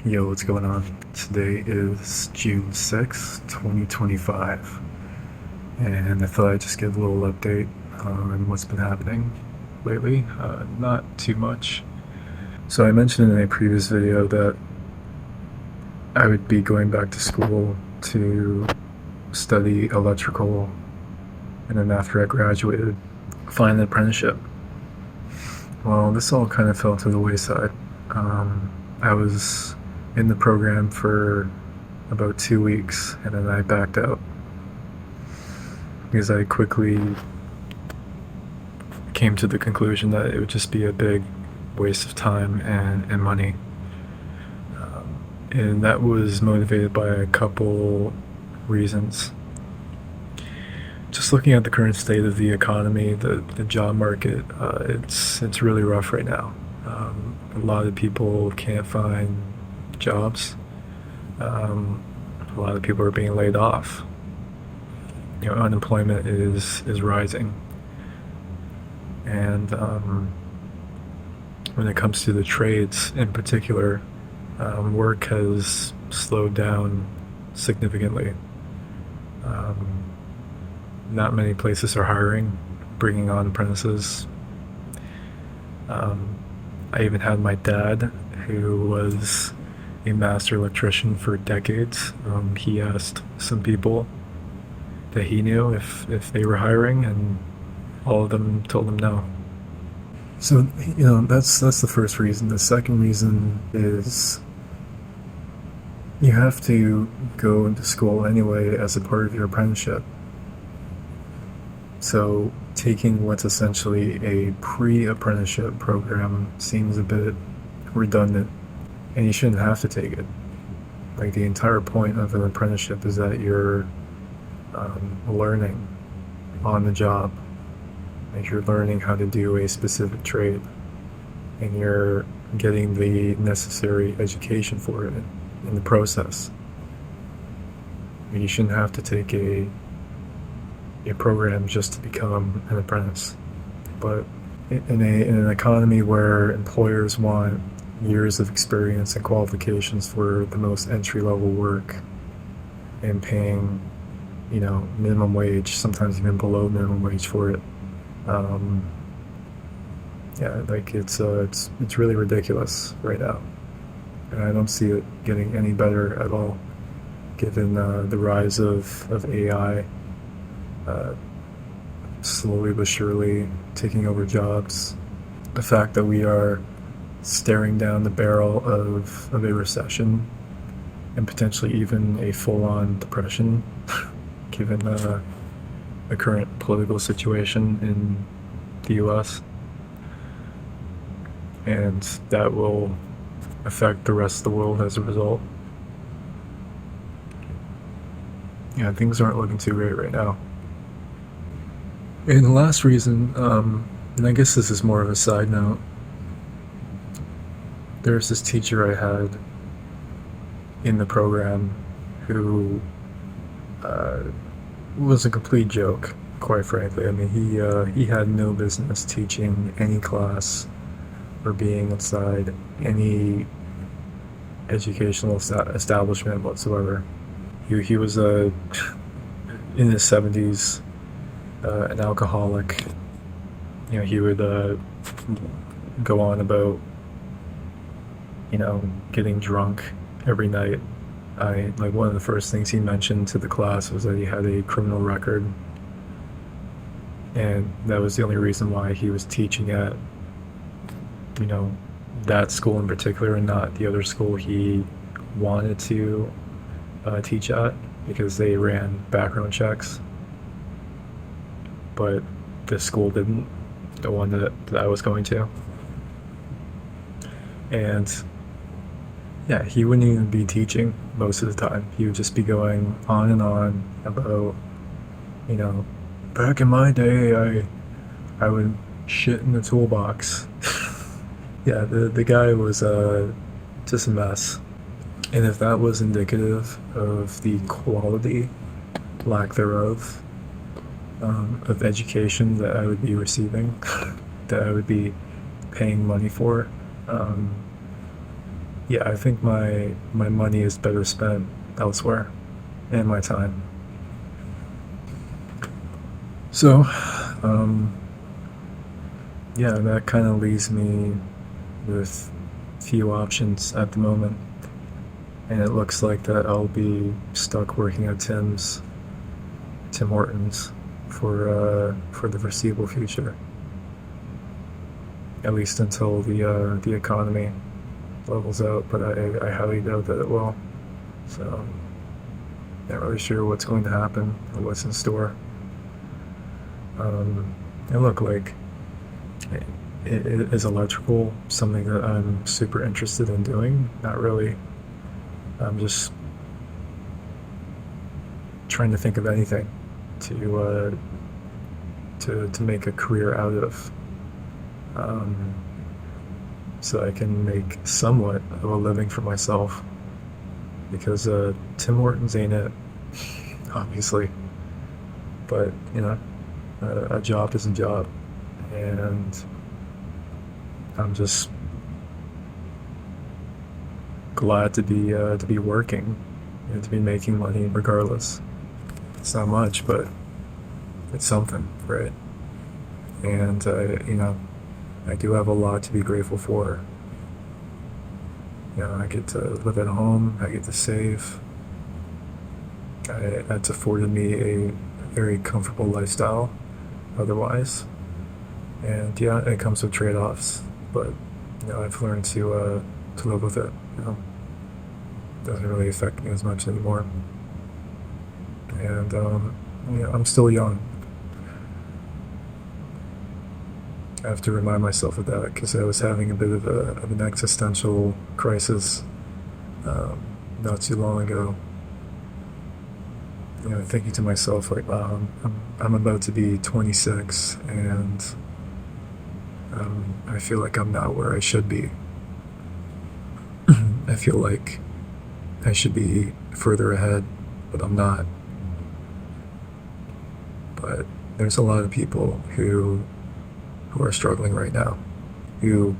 Yo, what's going on? Today is June 6th, 2025, and I thought I'd just give a little update on what's been happening lately. Not too much. So, I mentioned in a previous video that I would be going back to school to study electrical, and then after I graduated, find an apprenticeship. Well, this all kind of fell to the wayside. I was in the program for about 2 weeks, and then I backed out because I quickly came to the conclusion that it would just be a big waste of time and money. And that was motivated by a couple reasons. Just looking at the current state of the economy, the job market, it's really rough right now. A lot of people can't find jobs. A lot of people are being laid off. Unemployment is rising, and when it comes to the trades in particular, work has slowed down significantly. Not many places are hiring, bringing on apprentices. I even had my dad, who was a master electrician for decades. He asked some people that he knew if they were hiring, and all of them told him no. So that's the first reason. The second reason is you have to go into school anyway as a part of your apprenticeship. So taking what's essentially a pre-apprenticeship program seems a bit redundant, and you shouldn't have to take it. Like, the entire point of an apprenticeship is that you're learning on the job. Like, you're learning how to do a specific trade, and you're getting the necessary education for it in the process. You shouldn't have to take a program just to become an apprentice. But in an economy where employers want years of experience and qualifications for the most entry-level work, and paying, minimum wage, sometimes even below minimum wage for it, it's really ridiculous right now, and I don't see it getting any better at all, given the rise of AI. Slowly but surely taking over jobs. The fact that we are staring down the barrel of a recession, and potentially even a full-on depression, given the current political situation in the US. And that will affect the rest of the world as a result. Yeah, things aren't looking too great right now. And the last reason, and I guess this is more of a side note, there's this teacher I had in the program who was a complete joke, quite frankly. I mean, he had no business teaching any class or being inside any educational establishment whatsoever. He was in his 70s. An alcoholic. He would go on about getting drunk every night. One of the first things he mentioned to the class was that he had a criminal record, and that was the only reason why he was teaching at that school in particular, and not the other school he wanted to teach at, because they ran background checks. But this school didn't, the one that I was going to. And yeah, he wouldn't even be teaching most of the time. He would just be going on and on about, back in my day, I would shit in the toolbox. Yeah, the guy was just a mess. And if that was indicative of the quality, lack thereof, of education that I would be receiving, that I would be paying money for, yeah, I think my money is better spent elsewhere, and my time. So, um, yeah, that kind of leaves me with few options at the moment, and it looks like that I'll be stuck working at Tim Hortons, for the foreseeable future, at least until the economy levels out. But I highly doubt that it will. So, not really sure what's going to happen or what's in store. And look, like, is electrical something that I'm super interested in doing? Not really. I'm just trying to think of anything to make a career out of, um, so I can make somewhat of a living for myself. Because Tim Hortons ain't it, obviously. But a job is a job, and I'm just glad to be working and to be making money regardless. It's not much, but it's something, right? And I do have a lot to be grateful for. I get to live at home. I get to save. That's afforded me a very comfortable lifestyle otherwise. And yeah, it comes with trade-offs, but I've learned to live with it. It doesn't really affect me as much anymore. And I'm still young. I have to remind myself of that because I was having a bit of an existential crisis not too long ago. Thinking to myself like, wow, I'm about to be 26, and I feel like I'm not where I should be. I feel like I should be further ahead, but I'm not. But there's a lot of people who are struggling right now, who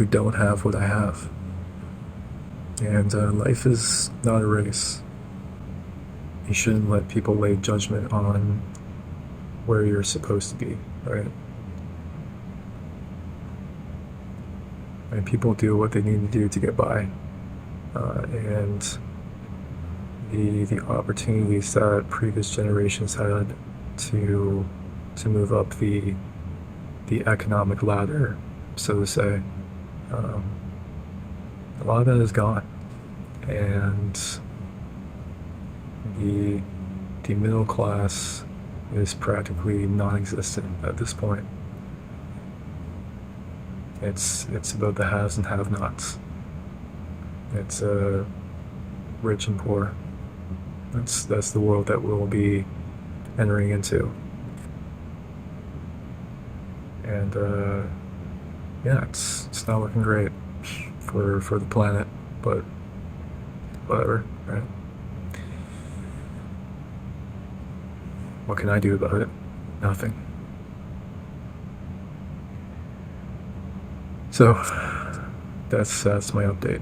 don't have what I have, and life is not a race. You shouldn't let people lay judgment on where you're supposed to be, right? And people do what they need to do to get by, and the opportunities that previous generations had to move up the economic ladder, so to say, a lot of that is gone, and the middle class is practically non-existent at this point. It's about the haves and have-nots. It's rich and poor. That's the world that we'll be entering into. And yeah, it's not looking great for the planet, but whatever, right? What can I do about it? Nothing. So that's my update.